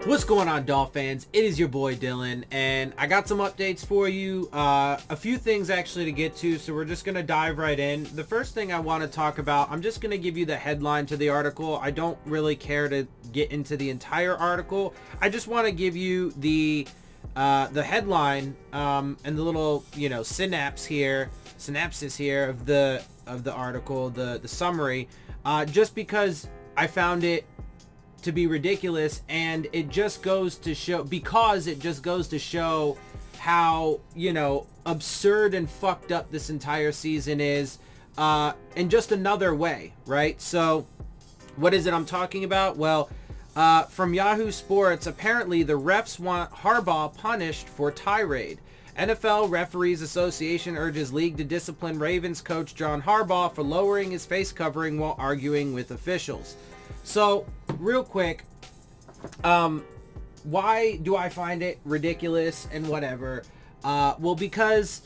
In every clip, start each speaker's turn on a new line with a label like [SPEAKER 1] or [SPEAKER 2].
[SPEAKER 1] What's going on, Dolphins? It is your boy Dillon, and I got some updates for you. A few things actually to get to, so we're just going to dive right in. The first thing I want to talk about, I'm just going to give you the headline to the article. I don't really care to get into the entire article. I just want to give you the headline and the little, synapses here of the article, the summary, just because I found it to be ridiculous, and it just goes to show how, absurd and fucked up this entire season is, in just another way, right? So what is it I'm talking about? Well, from Yahoo Sports, apparently the refs want Harbaugh punished for tirade. NFL Referees Association urges league to discipline Ravens coach John Harbaugh for lowering his face covering while arguing with officials. So, real quick, why do I find it ridiculous and whatever? Well, because,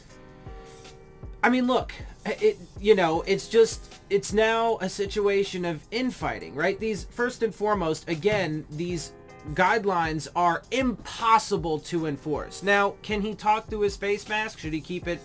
[SPEAKER 1] look, it's now a situation of infighting, right? First and foremost, again, these guidelines are impossible to enforce. Now, can he talk through his face mask? Should he keep it,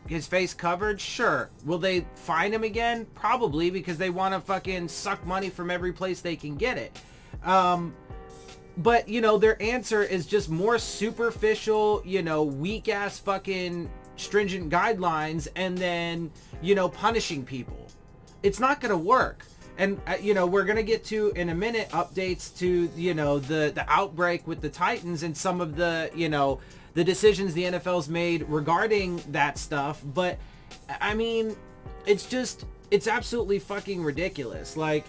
[SPEAKER 1] his face covered? Sure. Will they fine him again? Probably, because they want to fucking suck money from every place they can get it. But, their answer is just more superficial, weak ass fucking stringent guidelines, and then, punishing people. It's not going to work. And, we're going to get to, in a minute, updates to, the outbreak with the Titans and some of the, the decisions the NFL's made regarding that stuff. But, it's absolutely fucking ridiculous. Like,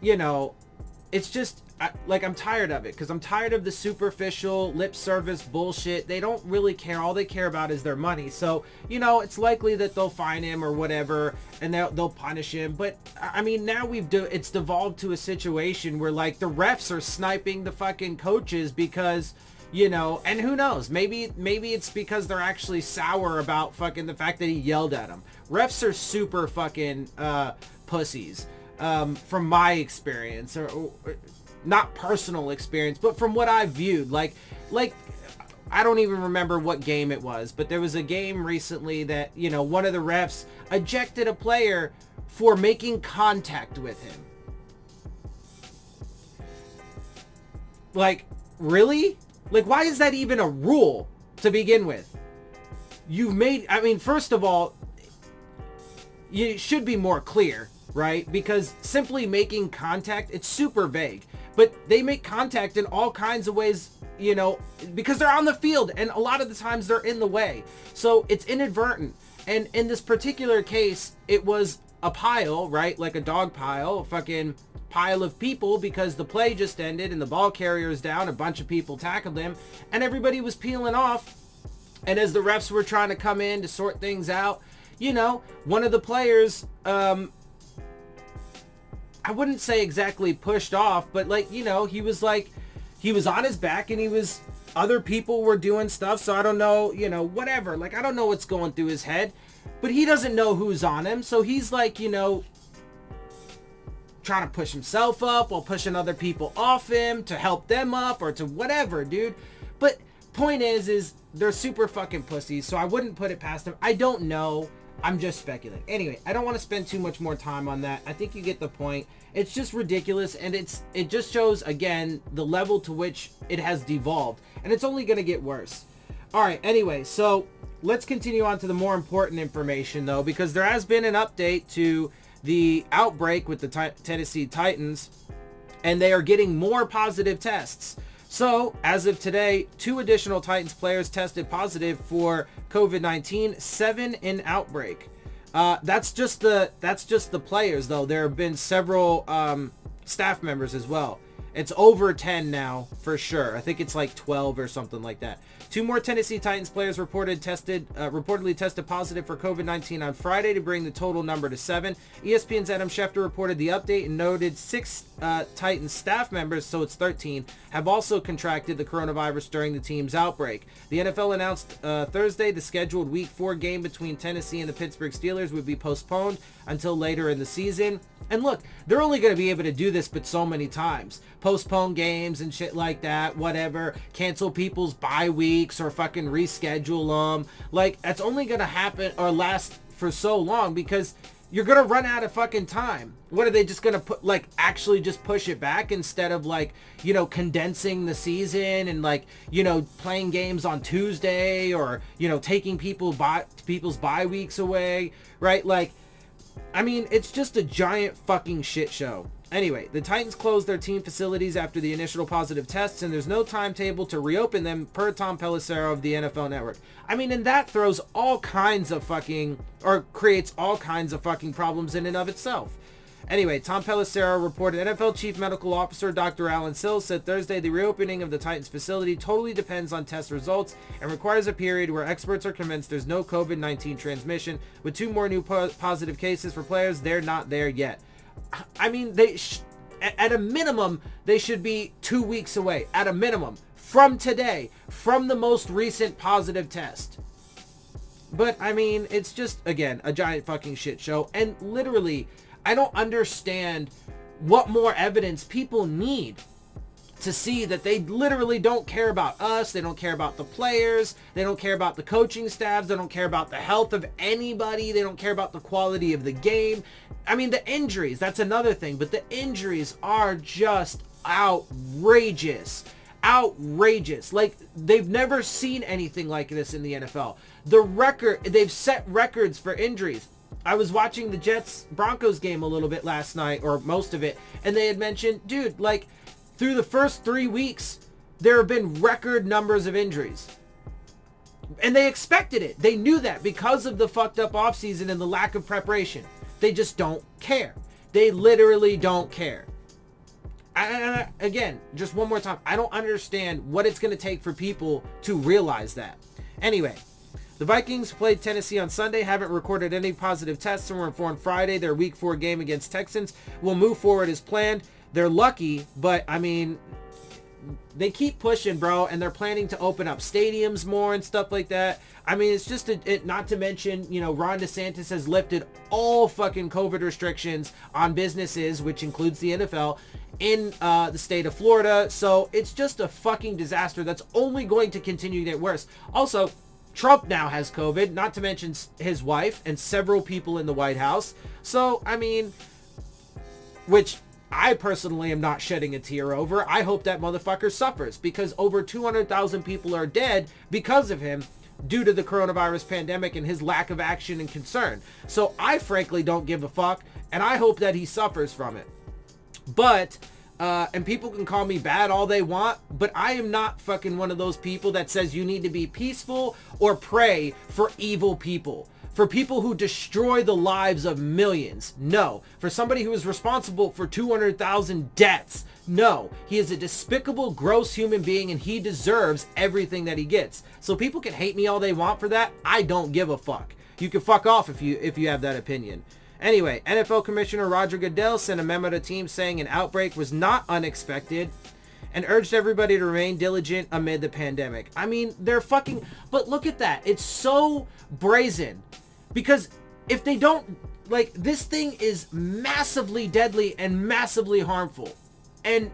[SPEAKER 1] it's just, I'm tired of it, because I'm tired of the superficial lip service bullshit. They don't really care. All they care about is their money. So, it's likely that they'll fine him or whatever, and they'll punish him. But, now it's devolved to a situation where, like, the refs are sniping the fucking coaches because, and who knows, maybe it's because they're actually sour about fucking the fact that he yelled at them. Refs are super fucking pussies, from my experience, or not personal experience, but from what I've viewed. Like I don't even remember what game it was, but there was a game recently that, one of the refs ejected a player for making contact with him. Like, really? Like, why is that even a rule to begin with? First of all, you should be more clear, right? Because simply making contact, it's super vague. But they make contact in all kinds of ways, because they're on the field, and a lot of the times they're in the way. So it's inadvertent. And in this particular case, it was a pile, right? Like a dog pile, a fucking pile of people, because the play just ended and the ball carrier is down. A bunch of people tackled him, and everybody was peeling off. And as the refs were trying to come in to sort things out, one of the players, I wouldn't say exactly pushed off, but he was on his back, and other people were doing stuff. So I don't know, whatever. Like, I don't know what's going through his head, but he doesn't know who's on him. So he's trying to push himself up while pushing other people off him to help them up or to whatever, dude. But point is they're super fucking pussies. So I wouldn't put it past them. I don't know. I'm just speculating. Anyway, I don't want to spend too much more time on that. I think you get the point. It's just ridiculous, and it just shows, again, the level to which it has devolved, and it's only going to get worse. All right, anyway, so let's continue on to the more important information, though, because there has been an update to the outbreak with the Tennessee Titans, and they are getting more positive tests. So, as of today, 2 additional Titans players tested positive for COVID-19, 7 in Outbreak. That's just the players, though. There have been several staff members as well. It's over 10 now, for sure. I think it's like 12 or something like that. 2 more Tennessee Titans players reportedly tested positive for COVID-19 on Friday to bring the total number to 7. ESPN's Adam Schefter reported the update and noted 6 Titans staff members, so it's 13, have also contracted the coronavirus during the team's outbreak. The NFL announced Thursday the scheduled Week 4 game between Tennessee and the Pittsburgh Steelers would be postponed until later in the season. And look, they're only going to be able to do this but so many times. postpone games and shit like that, whatever, cancel people's bye weeks or fucking reschedule them. Like, that's only gonna happen or last for so long because you're gonna run out of fucking time. What are they just gonna put, like, actually just push it back instead of, like, you know, condensing the season and, like, you know, playing games on Tuesday or, you know, taking people's bye weeks away, right? Like, I mean, it's just a giant fucking shit show. Anyway, the Titans closed their team facilities after the initial positive tests, and there's no timetable to reopen them, per Tom Pelissero of the NFL Network. I mean, and that throws all kinds of fucking, or creates all kinds of fucking problems in and of itself. Anyway, Tom Pelissero reported NFL Chief Medical Officer Dr. Alan Sills said Thursday the reopening of the Titans facility totally depends on test results and requires a period where experts are convinced there's no COVID-19 transmission. With 2 more new positive cases for players, they're not there yet. I mean, at a minimum, they should be 2 weeks away, at a minimum, from today, from the most recent positive test. But, I mean, it's just, again, a giant fucking shit show. And literally, I don't understand what more evidence people need to see that they literally don't care about us. They don't care about the players. They don't care about the coaching staffs. They don't care about the health of anybody. They don't care about the quality of the game. I mean, the injuries, that's another thing, but the injuries are just outrageous. Outrageous. Like, they've never seen anything like this in the NFL. They've set records for injuries. I was watching the Jets-Broncos game a little bit last night, or most of it, and they had mentioned, dude, like, through the first 3 weeks, there have been record numbers of injuries. And they expected it. They knew that because of the fucked up offseason and the lack of preparation. They just don't care. They literally don't care. Again, just one more time, I don't understand what it's going to take for people to realize that. Anyway, the Vikings played Tennessee on Sunday, haven't recorded any positive tests, and were informed Friday their Week 4 game against Texans will move forward as planned. They're lucky, but I mean, they keep pushing, bro, and they're planning to open up stadiums more and stuff like that. I mean, it's just, not to mention, you know, Ron DeSantis has lifted all fucking COVID restrictions on businesses, which includes the NFL, in the state of Florida. So it's just a fucking disaster that's only going to continue to get worse. Also, Trump now has COVID, not to mention his wife and several people in the White House. So, I mean, which I personally am not shedding a tear over. I hope that motherfucker suffers, because over 200,000 people are dead because of him due to the coronavirus pandemic and his lack of action and concern. So I frankly don't give a fuck, and I hope that he suffers from it. But, and people can call me bad all they want, but I am not fucking one of those people that says you need to be peaceful or pray for evil people. For people who destroy the lives of millions, no. For somebody who is responsible for 200,000 deaths, no. He is a despicable, gross human being, and he deserves everything that he gets. So people can hate me all they want for that. I don't give a fuck. You can fuck off if you have that opinion. Anyway, NFL Commissioner Roger Goodell sent a memo to teams saying an outbreak was not unexpected and urged everybody to remain diligent amid the pandemic. I mean, they're fucking... But look at that. It's so brazen. Because if they don't, like, this thing is massively deadly and massively harmful. And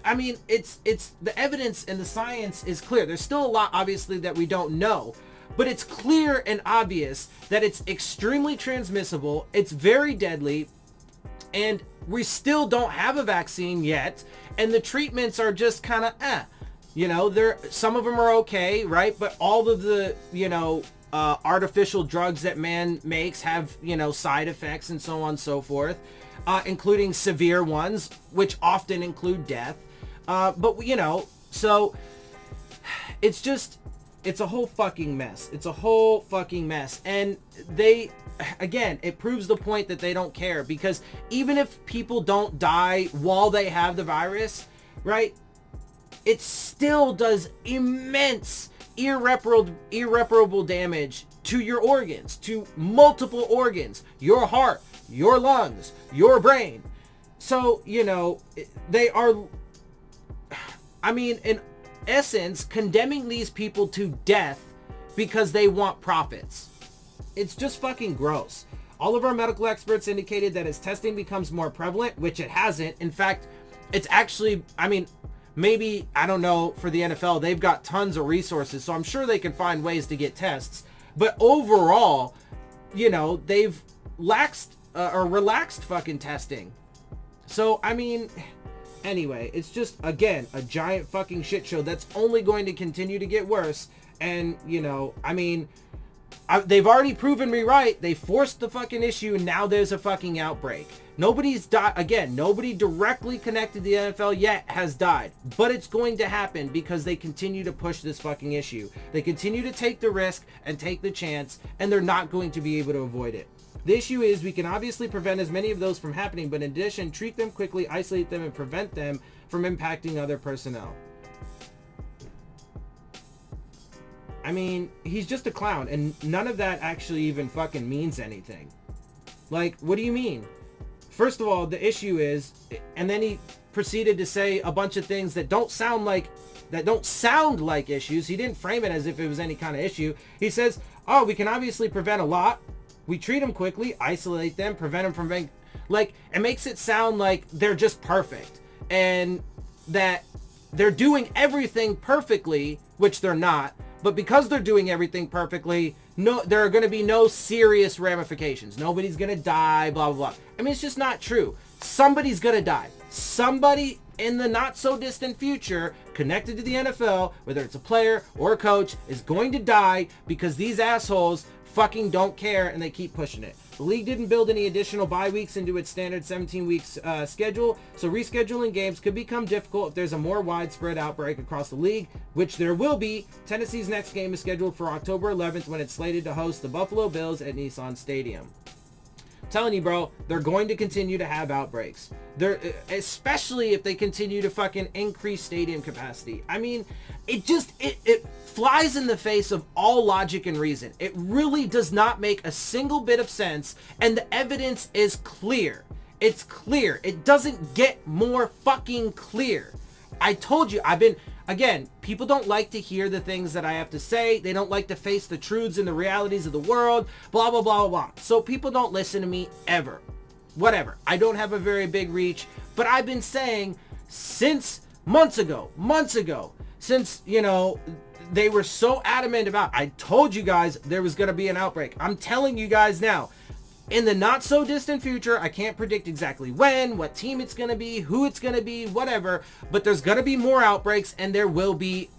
[SPEAKER 1] I mean, it's the evidence and the science is clear. There's still a lot, obviously, that we don't know, but it's clear and obvious that it's extremely transmissible. It's very deadly, and we still don't have a vaccine yet. And the treatments are just kind of, you know, some of them are okay, right? But all of the, you know, artificial drugs that man makes have, you know, side effects and so on and so forth, including severe ones, which often include death. But, you know, so it's just, it's a whole fucking mess. It's a whole fucking mess. And they, again, it proves the point that they don't care, because even if people don't die while they have the virus, right, it still does immense irreparable damage to your organs, to multiple organs, your heart, your lungs, your brain. So, you know, they are, I mean, in essence, condemning these people to death because they want profits. It's just fucking gross. All of our medical experts indicated that as testing becomes more prevalent, which it hasn't, in fact, it's actually, I mean, maybe, I don't know, for the NFL, they've got tons of resources, so I'm sure they can find ways to get tests. But overall, you know, they've relaxed fucking testing. So, I mean, anyway, it's just, again, a giant fucking shit show that's only going to continue to get worse. And, you know, I mean, they've already proven me right. They forced the fucking issue, and now there's a fucking outbreak. Nobody's died. Again, nobody directly connected to the NFL yet has died. But it's going to happen because they continue to push this fucking issue. They continue to take the risk and take the chance, and they're not going to be able to avoid it. The issue is we can obviously prevent as many of those from happening, but in addition, treat them quickly, isolate them, and prevent them from impacting other personnel. I mean, he's just a clown, and none of that actually even fucking means anything. Like, what do you mean? First of all, the issue is, and then he proceeded to say a bunch of things that don't sound like issues. He didn't frame it as if it was any kind of issue. He says, oh, we can obviously prevent a lot. We treat them quickly, isolate them, prevent them from being... Like, it makes it sound like they're just perfect. And that they're doing everything perfectly, which they're not. But because they're doing everything perfectly, there are going to be no serious ramifications. Nobody's going to die, blah, blah, blah. I mean, it's just not true. Somebody's going to die. Somebody in the not so distant future connected to the NFL, whether it's a player or a coach, is going to die because these assholes fucking don't care and they keep pushing it. The league didn't build any additional bye weeks into its standard 17 weeks schedule, so rescheduling games could become difficult if there's a more widespread outbreak across the league, which there will be. Tennessee's next game is scheduled for October 11th when it's slated to host the Buffalo Bills at Nissan Stadium. I'm telling you, bro, they're going to continue to have outbreaks. Especially if they continue to fucking increase stadium capacity. I mean, it flies in the face of all logic and reason. It really does not make a single bit of sense, and the evidence is clear. It's clear. It doesn't get more fucking clear. I told you, again, people don't like to hear the things that I have to say. They don't like to face the truths and the realities of the world, blah, blah, blah, blah, blah. So people don't listen to me ever. Whatever. I don't have a very big reach, but I've been saying since months ago, since, you know, they were so adamant about, I told you guys there was going to be an outbreak. I'm telling you guys now, in the not so distant future, I can't predict exactly when, what team it's going to be, who it's going to be, whatever, but there's going to be more outbreaks and there will be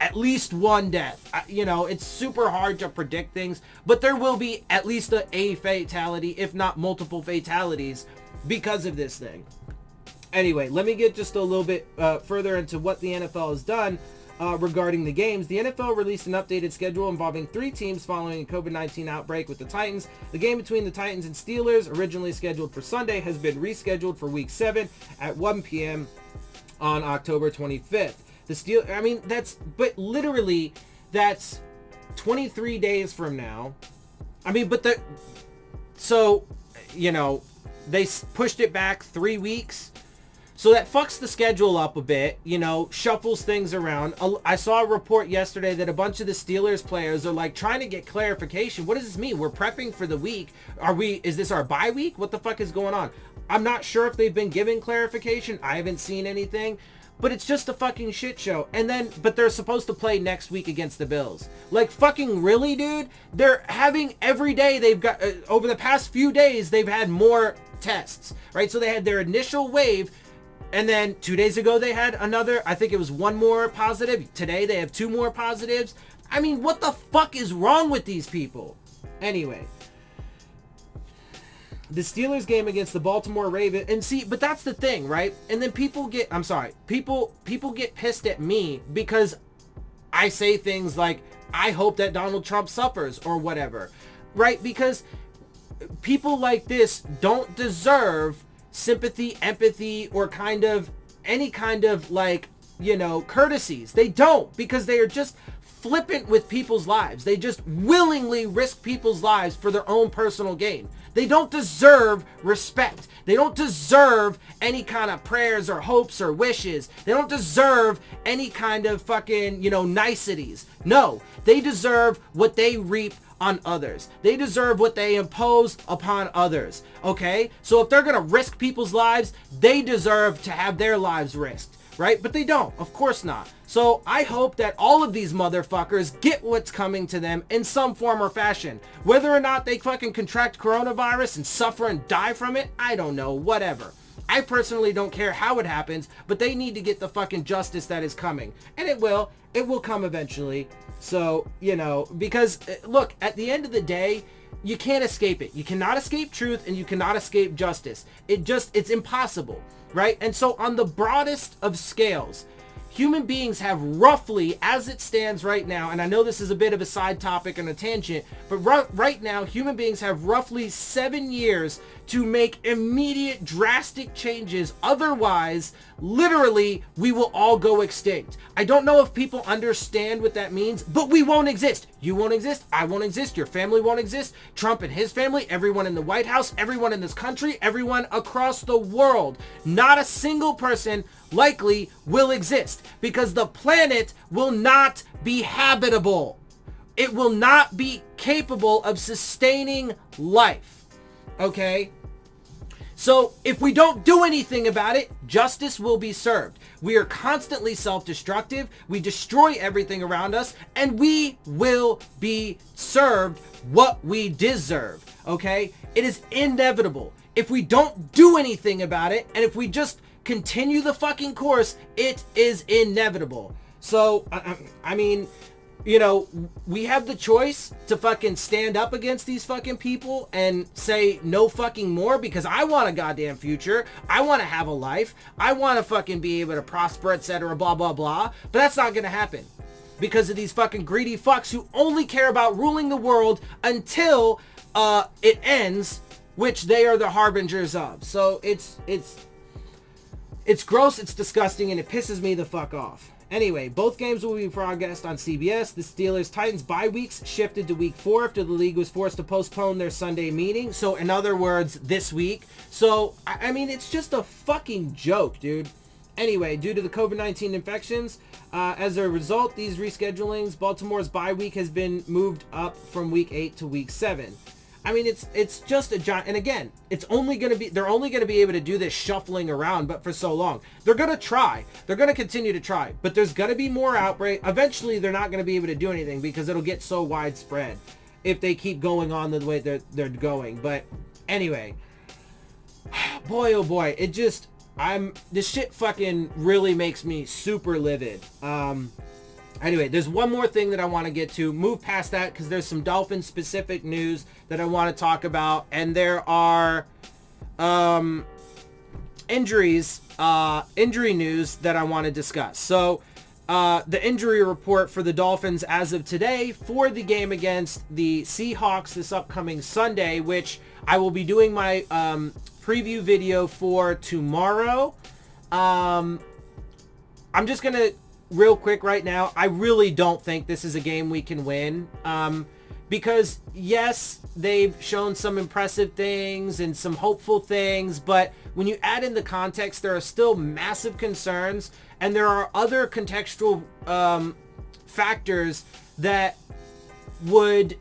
[SPEAKER 1] at least one death. You know, it's super hard to predict things, but there will be at least a fatality, if not multiple fatalities, because of this thing. Anyway, let me get just a little bit further into what the NFL has done regarding the games. The NFL released an updated schedule involving 3 teams following a COVID-19 outbreak with the Titans. The game between the Titans and Steelers, originally scheduled for Sunday, has been rescheduled for Week 7 at 1 p.m. on October 25th. But literally, that's 23 days from now. I mean, so, you know, they pushed it back 3 weeks. So that fucks the schedule up a bit, you know, shuffles things around. I saw a report yesterday that a bunch of the Steelers players are like trying to get clarification. What does this mean? We're prepping for the week. Is this our bye week? What the fuck is going on? I'm not sure if they've been given clarification. I haven't seen anything. But it's just a fucking shit show. But they're supposed to play next week against the Bills. Like, fucking really, dude? They're having every day they've got, over the past few days, they've had more tests, right? So they had their initial wave, and then 2 days ago they had another, I think it was 1 more positive. Today they have 2 more positives. I mean, what the fuck is wrong with these people? Anyway. The Steelers game against the Baltimore Ravens, and see, but that's the thing, right? And then people get pissed at me because I say things like, I hope that Donald Trump suffers or whatever, right? Because people like this don't deserve sympathy, empathy, or any kind of like, you know, courtesies. They don't, because they are just flippant with people's lives. They just willingly risk people's lives for their own personal gain. They don't deserve respect. They don't deserve any kind of prayers or hopes or wishes. They don't deserve any kind of fucking, you know, niceties. No, they deserve what they reap on others. They deserve what they impose upon others, okay? So if they're gonna risk people's lives, they deserve to have their lives risked, right? But they don't, of course not. So I hope that all of these motherfuckers get what's coming to them in some form or fashion. Whether or not they fucking contract coronavirus and suffer and die from it, I don't know, whatever. I personally don't care how it happens, but they need to get the fucking justice that is coming. And it will come eventually. So, you know, because look, at the end of the day, you can't escape it. You cannot escape truth and you cannot escape justice. It's impossible, right? And so on the broadest of scales, human beings have roughly, as it stands right now, and I know this is a bit of a side topic and a tangent, but right now, human beings have roughly 7 years to make immediate drastic changes. Otherwise, literally, we will all go extinct. I don't know if people understand what that means, but we won't exist. You won't exist. I won't exist. Your family won't exist. Trump and his family, everyone in the White House, everyone in this country, everyone across the world. Not a single person likely will exist because the planet will not be habitable. It will not be capable of sustaining life. Okay? So if we don't do anything about it, justice will be served. We are constantly self-destructive. We destroy everything around us, and we will be served what we deserve. Okay? It is inevitable. If we don't do anything about it, and if we just continue the fucking course, it is inevitable. So, I mean, you know, we have the choice to fucking stand up against these fucking people and say no fucking more, because I want a goddamn future. I want to have a life. I want to fucking be able to prosper, etc., blah, blah, blah. But that's not going to happen because of these fucking greedy fucks who only care about ruling the world until it ends, which they are the harbingers of. So it's gross, it's disgusting, and it pisses me the fuck off. Anyway, both games will be broadcast on CBS. The Steelers-Titans bye weeks shifted to week 4 after the league was forced to postpone their Sunday meeting. So, in other words, this week. So, I mean, it's just a fucking joke, dude. Anyway, due to the COVID-19 infections, as a result, these reschedulings, Baltimore's bye week has been moved up from week 8 to week 7. I mean, it's just a giant, and again, they're only going to be able to do this shuffling around, but for so long. They're going to try. They're going to continue to try, but there's going to be more outbreak. Eventually, they're not going to be able to do anything because it'll get so widespread if they keep going on the way they're going. But anyway, boy, oh boy, this shit fucking really makes me super livid. Anyway, there's one more thing that I want to get to. Move past that because there's some Dolphins specific news that I want to talk about. And there are injury news that I want to discuss. So the injury report for the Dolphins as of today for the game against the Seahawks this upcoming Sunday, which I will be doing my preview video for tomorrow. I'm just going to real quick right now, I really don't think this is a game we can win. Because yes, they've shown some impressive things and some hopeful things, but when you add in the context, there are still massive concerns, and there are other contextual factors that would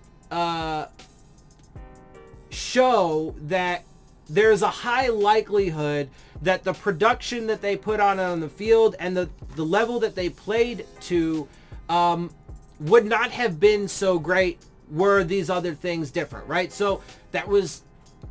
[SPEAKER 1] show that there's a high likelihood that the production that they put on the field and the level that they played to would not have been so great were these other things different, right? So that was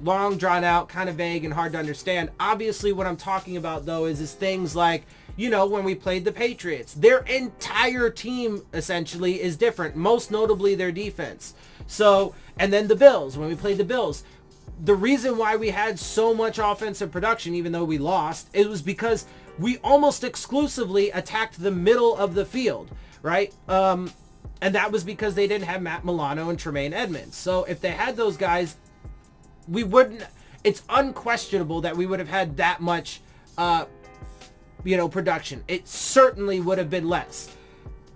[SPEAKER 1] long, drawn out, kind of vague and hard to understand. Obviously, what I'm talking about, though, is things like, you know, when we played the Patriots, their entire team essentially is different, most notably their defense. So, and then the Bills, when we played the Bills, the reason why we had so much offensive production, even though we lost, it was because we almost exclusively attacked the middle of the field, right? And that was because they didn't have Matt Milano and Tremaine Edmonds. So if they had those guys, we wouldn't, it's unquestionable that we would have had that much, production. It certainly would have been less.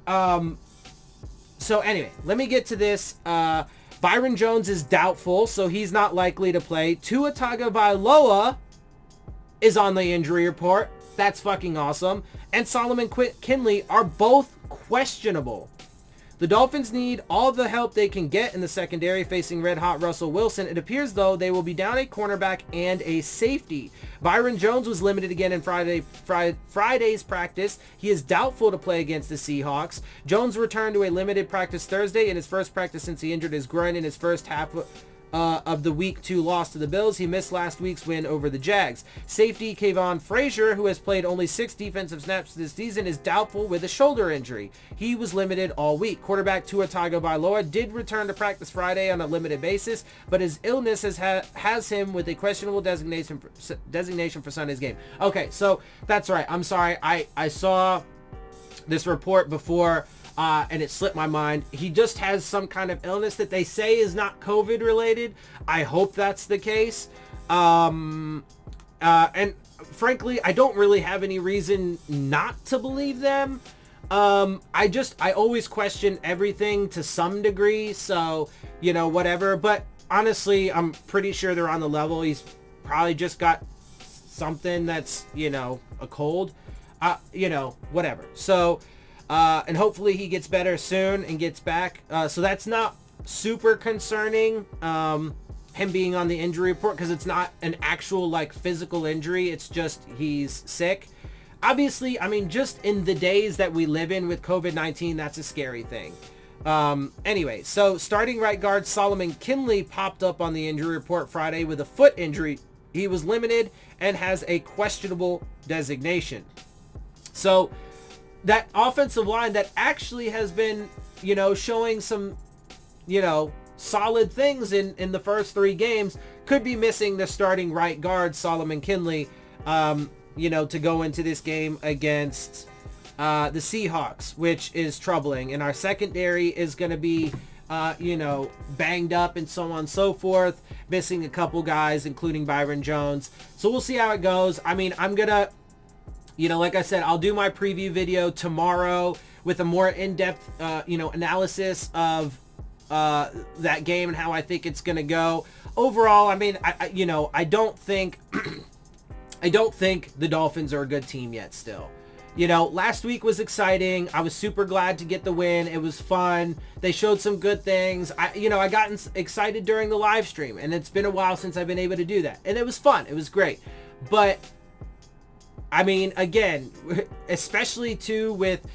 [SPEAKER 1] So anyway, let me get to this. Byron Jones is doubtful, so he's not likely to play. Tua Tagovailoa is on the injury report. That's fucking awesome. And Solomon Kinley are both questionable. The Dolphins need all the help they can get in the secondary facing red-hot Russell Wilson. It appears, though, they will be down a cornerback and a safety. Byron Jones was limited again in Friday's practice. He is doubtful to play against the Seahawks. Jones returned to a limited practice Thursday in his first practice since he injured his groin in his first half of the Week 2 loss to the Bills. He missed last week's win over the Jags. Safety Kayvon Frazier, who has played only 6 defensive snaps this season, is doubtful with a shoulder injury. He was limited all week. Quarterback Tua Tagovailoa did return to practice Friday on a limited basis, but his illness has him with a questionable designation for Sunday's game. Okay, so that's right. I'm sorry. I saw this report before, and it slipped my mind. He just has some kind of illness that they say is not COVID related. I hope that's the case. And frankly, I don't really have any reason not to believe them. I always question everything to some degree. So, whatever. But honestly, I'm pretty sure they're on the level. He's probably just got something that's, a cold, whatever. So, and hopefully he gets better soon and gets back. So that's not super concerning, him being on the injury report, because it's not an actual physical injury. It's just he's sick. Obviously, just in the days that we live in with COVID-19, that's a scary thing. Anyway, so starting right guard Solomon Kinley popped up on the injury report Friday with a foot injury. He was limited and has a questionable designation. So that offensive line that actually has been, showing some, solid things in the first 3 games could be missing the starting right guard, Solomon Kinley, to go into this game against the Seahawks, which is troubling. And our secondary is going to be, banged up and so on and so forth, missing a couple guys, including Byron Jones. So we'll see how it goes. I'm going to, like I said, I'll do my preview video tomorrow with a more in-depth, analysis of that game and how I think it's going to go. Overall, I don't think the Dolphins are a good team yet still. Last week was exciting. I was super glad to get the win. It was fun. They showed some good things. I got excited during the live stream, and it's been a while since I've been able to do that. And it was fun. It was great. But again, especially too with,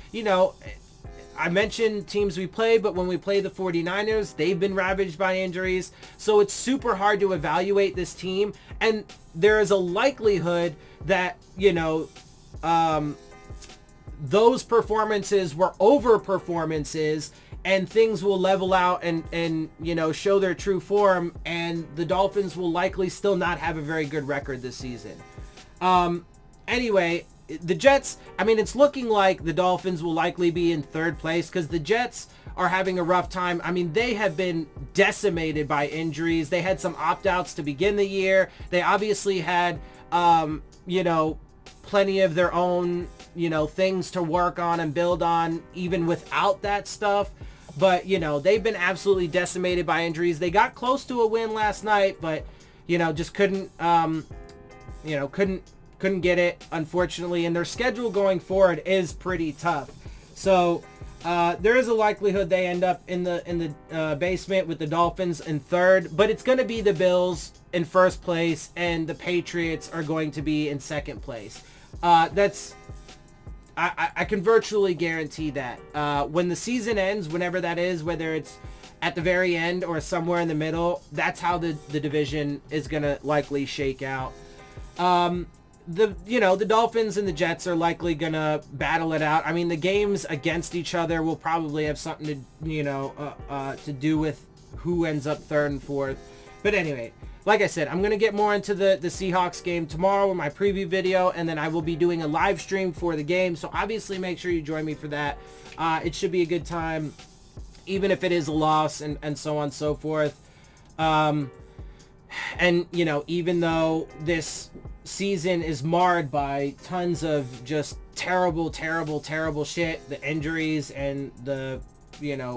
[SPEAKER 1] I mentioned teams we play, but when we play the 49ers, they've been ravaged by injuries. So it's super hard to evaluate this team. And there is a likelihood that, those performances were over performances and things will level out and show their true form. And the Dolphins will likely still not have a very good record this season. Anyway, the Jets, it's looking like the Dolphins will likely be in 3rd place because the Jets are having a rough time. They have been decimated by injuries. They had some opt-outs to begin the year. They obviously had, plenty of their own, things to work on and build on even without that stuff. But, they've been absolutely decimated by injuries. They got close to a win last night, but, just couldn't get it, unfortunately, and their schedule going forward is pretty tough. So there is a likelihood they end up in the basement with the Dolphins in 3rd, but it's going to be the Bills in 1st place and the Patriots are going to be in 2nd place. I can virtually guarantee that. When the season ends, whenever that is, whether it's at the very end or somewhere in the middle, that's how the division is going to likely shake out. The Dolphins and the Jets are likely going to battle it out. The games against each other will probably have something to do with who ends up 3rd and 4th. But anyway, like I said, I'm going to get more into the Seahawks game tomorrow with my preview video, and then I will be doing a live stream for the game. So obviously make sure you join me for that. It should be a good time, even if it is a loss and so on and so forth. And, even though this season is marred by tons of just terrible shit, the injuries and the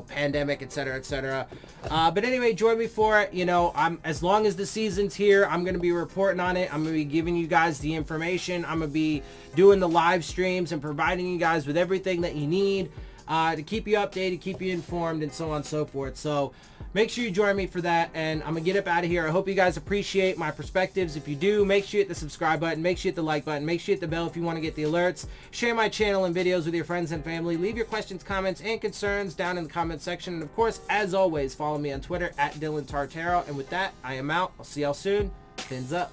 [SPEAKER 1] pandemic, etc. But anyway, join me for it. As long as the season's here, I'm going to be reporting on it. I'm going to be giving you guys the information. I'm going to be doing the live streams and providing you guys with everything that you need. to keep you updated, keep you informed, and so on and so forth. So make sure you join me for that, and I'm gonna get up out of here. I hope you guys appreciate my perspectives. If you do, make sure you hit the subscribe button, make sure you hit the like button, make sure you hit the bell if you want to get the alerts. Share my channel and videos with your friends and family. Leave your questions, comments, and concerns down in the comment section. And of course, as always, follow me on Twitter at Dillon Tartaro. And with that, I am out. I'll see y'all soon. Fins up.